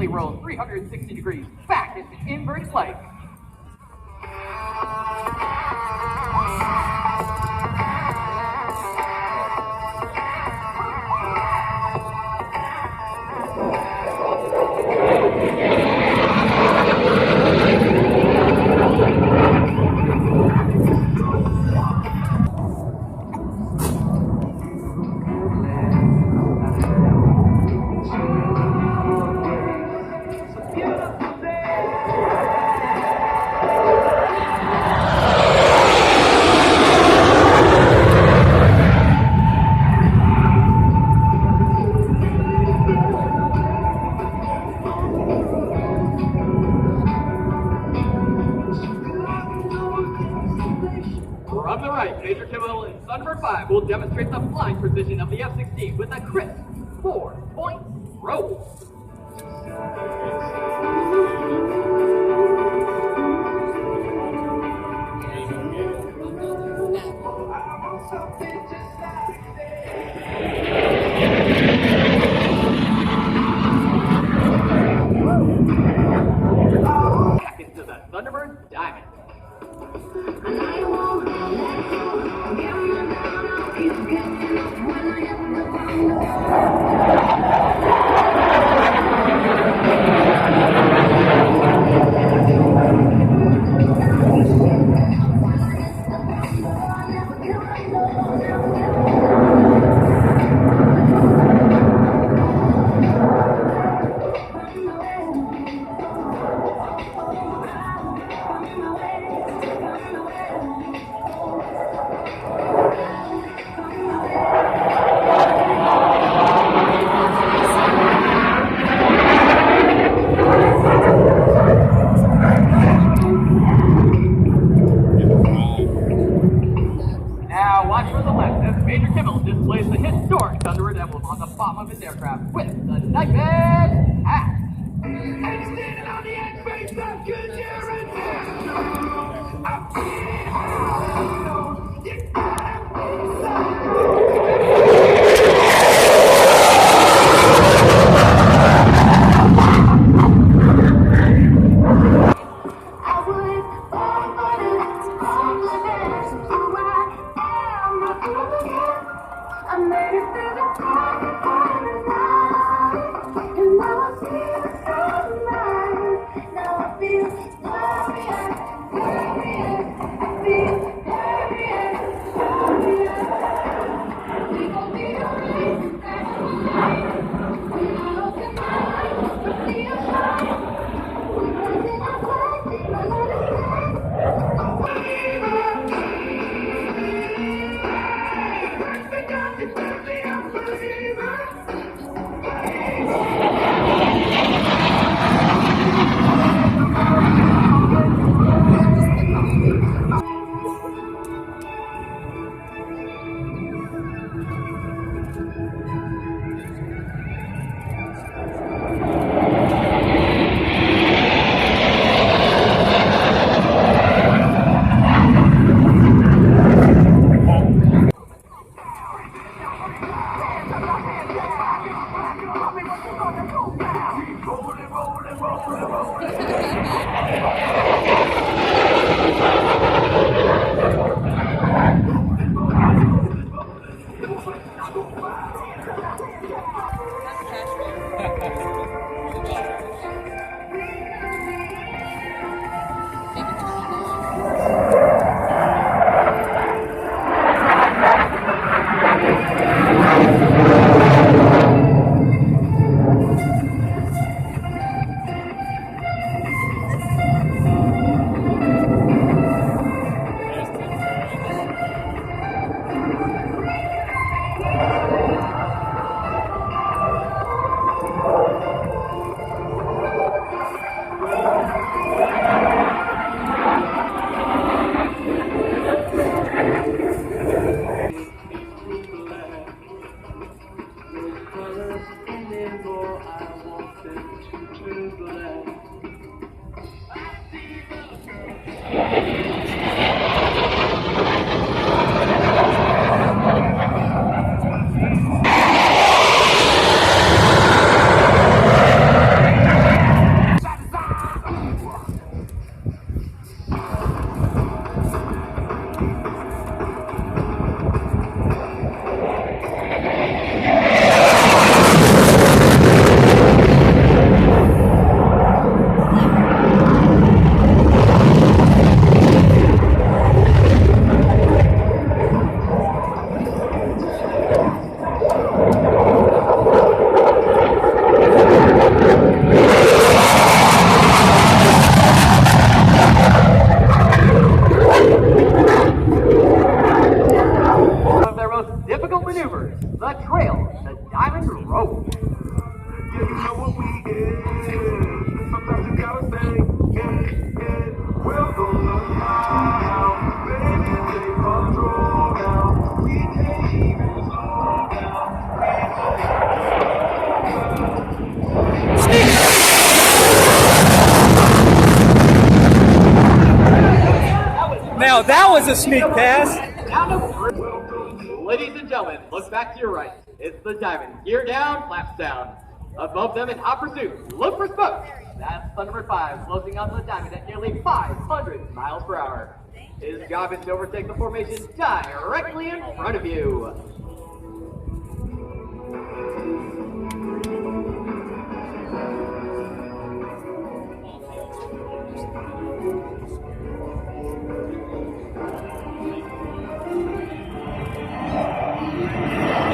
Roll 360 degrees back into inverted flight. From the right, Major Kimmel in Thunderbird 5 will demonstrate the flying precision of the F-16 with a crisp 4-point roll. Back into the Thunderbird Diamond. Now watch for the left as Major Kimmel displays the historic Thunderbird emblem on the bottom of his aircraft with the Nightman hat. And standing on the edge, face up, Goodyear and I'm feeling high. You gotta be Wow, that was a sneak pass. Down to 3. Ladies and gentlemen, look back to your right. It's the Diamond. Gear down, flaps down. Above them in hot pursuit. Look for smoke. That's Thunderbird 5, closing on the Diamond at nearly 500 miles per hour. His job is to overtake the formation directly in front of you.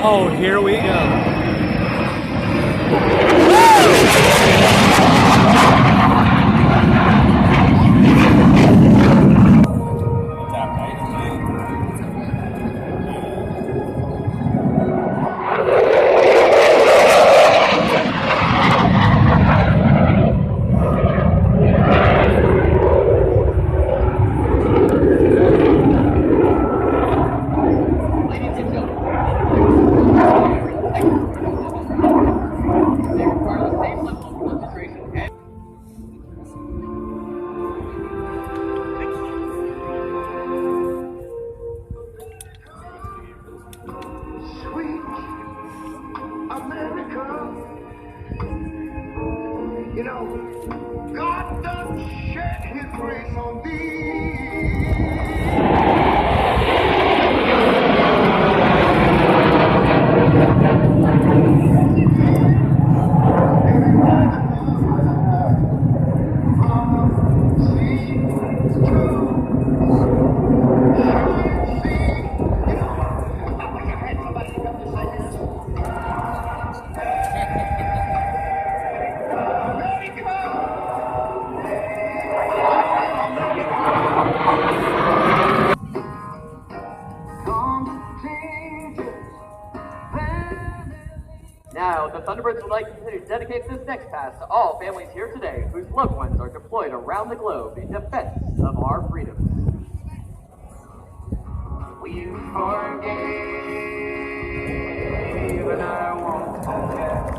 Oh, here we go. You know, God done shed his grace on thee. Now, the Thunderbirds would like to dedicate this next pass to all families here today whose loved ones are deployed around the globe in defense of our freedoms. We forgave, and I won't forget.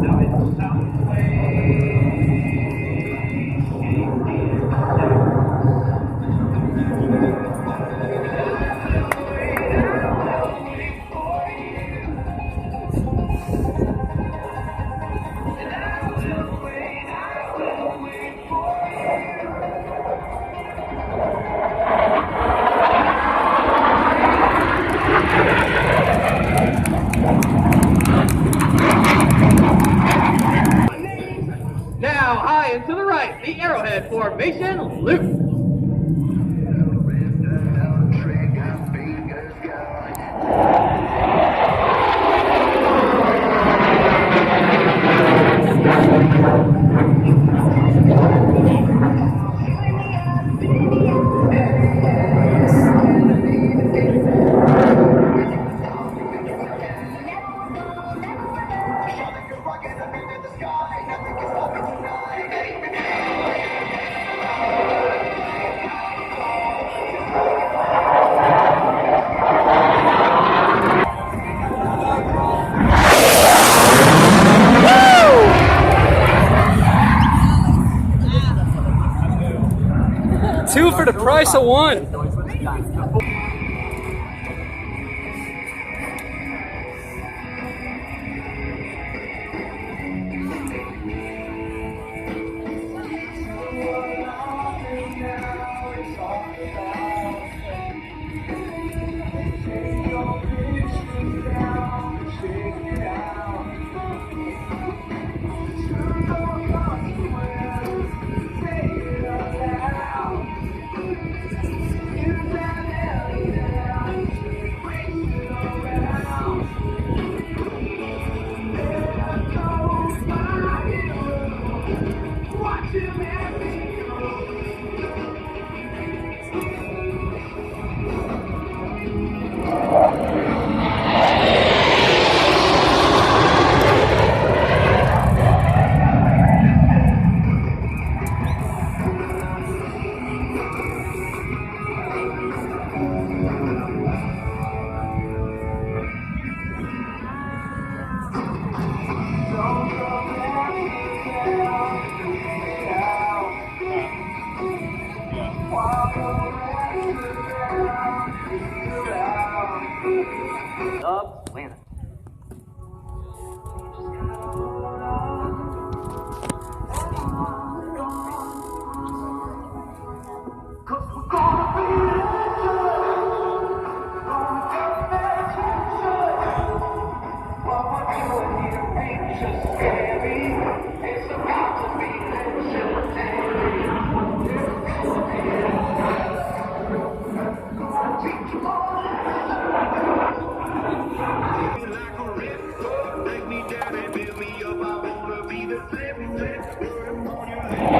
Now in some way. Now, high and to the right, the Arrowhead formation loose. Two for the price of one. The planet. Cause we're gonna be legends. Gonna get their attention. What we're doing here ain't just scary. It's about to be legendary. Gonna teach you all like a red bug. Break me down and build me up. I wanna be the flip. Word on your lips.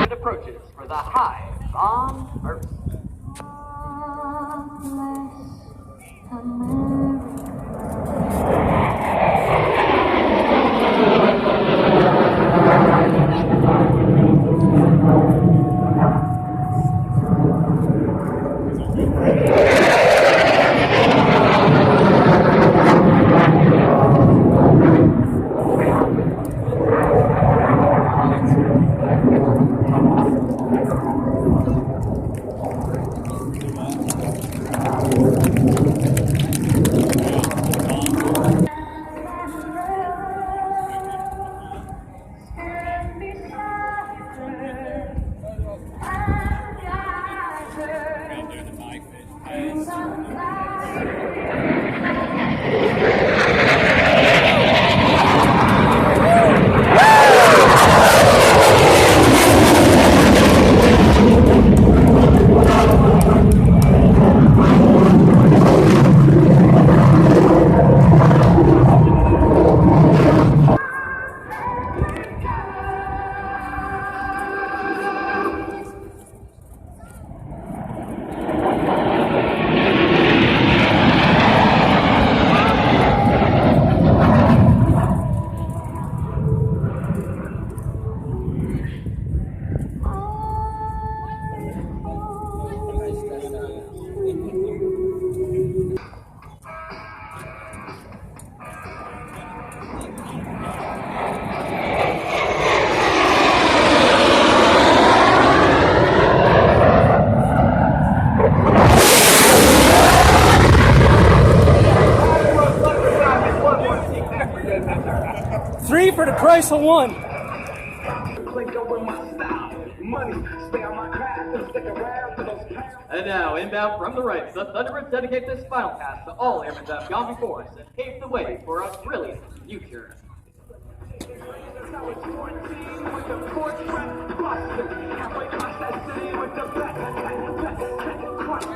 It approaches for the hive on Earth. Three for the price of one. Click over my style. Money, stay on my craft and stick around for those pounds. And now, inbound from the right, the Thunderbirds dedicate this final cast to all airmen that have gone before us and paved the way for a brilliant future. With the portrait busted, halfway across that city with the back crushed.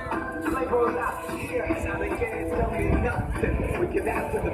Labels out here, now they can't tell me nothing. We get after the